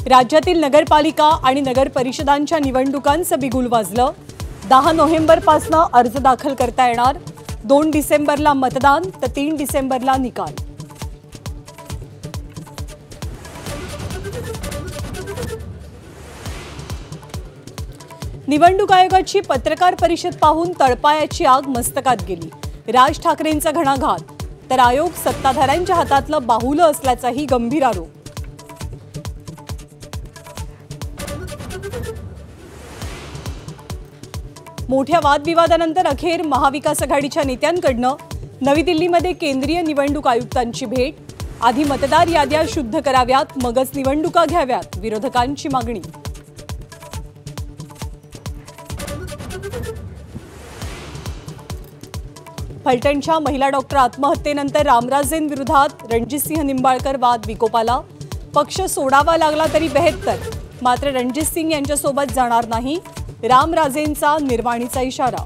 राज्यातील नगरपालिका आणि नगर परिषदांच्या निवडणुकांचं बिगुल वाजलं। 10 नोव्हेंबरपासून अर्ज दाखल करता येणार। 2 डिसेंबरला मतदान तर 3 डिसेंबरला निकाल। निवडणूक आयोगाची पत्रकार परिषद पाहून तळपायाची आग मस्तकात गेली। राज ठाकरेंचा घणाघात तर आयोग सत्ताधाऱ्यांच्या हातातलं बाहुलं असल्याचाही गंभीर आरोप। मोठ्या वादविवादानंतर अखेर महाविकास आघाडीच्या नेत्यांकडनं नवी दिल्लीमध्ये केंद्रीय निवडणूक आयुक्तांची भेट। आधी मतदार याद्या शुद्ध कराव्यात मगच निवडणुका घ्याव्यात, विरोधकांची मागणी। फलटणच्या महिला डॉक्टर आत्महत्येनंतर रामराजेंविरोधात रणजितसिंह निंबाळकर वाद विकोपाला। पक्ष सोडावा लागला तरी बेहत्तर, मात्र रणजितसिंह यांच्यासोबत जाणार नाही, रामराजेंचा निर्वाणीचा इशारा।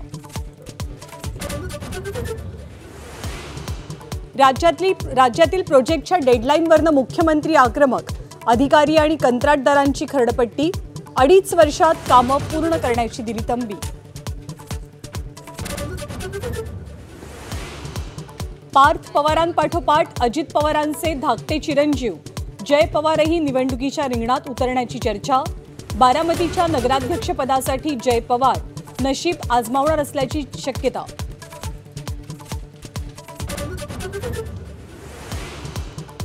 राज्यातील प्रोजेक्टच्या डेडलाईनवरनं मुख्यमंत्री आक्रमक। अधिकारी आणि कंत्राटदारांची खरडपट्टी। 2.5 वर्षात कामं पूर्ण करण्याची दिली तंबी। पार्थ पवारांपाठोपाठ अजित पवारांचे धाकटे चिरंजीव जय पवारही निवडणुकीच्या रिंगणात उतरण्याची चर्चा। बारामतीच्या नगराध्यक्षपदासाठी जय पवार नशीब आजमावणार असल्याची शक्यता।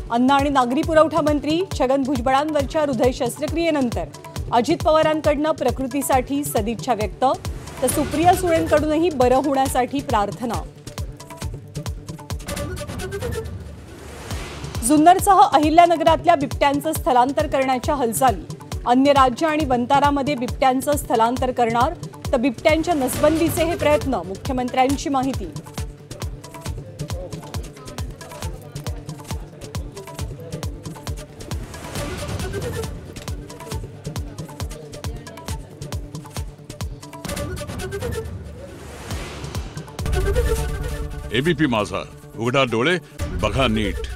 अन्न आणि नागरी पुरवठा मंत्री छगन भुजबळांवरच्या हृदय शस्त्रक्रियेनंतर अजित पवारांकडून प्रकृतीसाठी सदिच्छा व्यक्त, तर सुप्रिया सुळेंकडूनही बरं होण्यासाठी प्रार्थना। जुन्नरसह अहिल्यानगरातल्या बिबट्यांचं स्थलांतर करण्याच्या हालचाली। अन्य राज्य आणि वंतारामध्ये बिबट्यांचं स्थलांतर करणार, तर बिबट्यांच्या नसबंदीचे हे प्रयत्न, मुख्यमंत्र्यांची माहिती। एबीपी माझा, उघडा डोळे बघा नीट।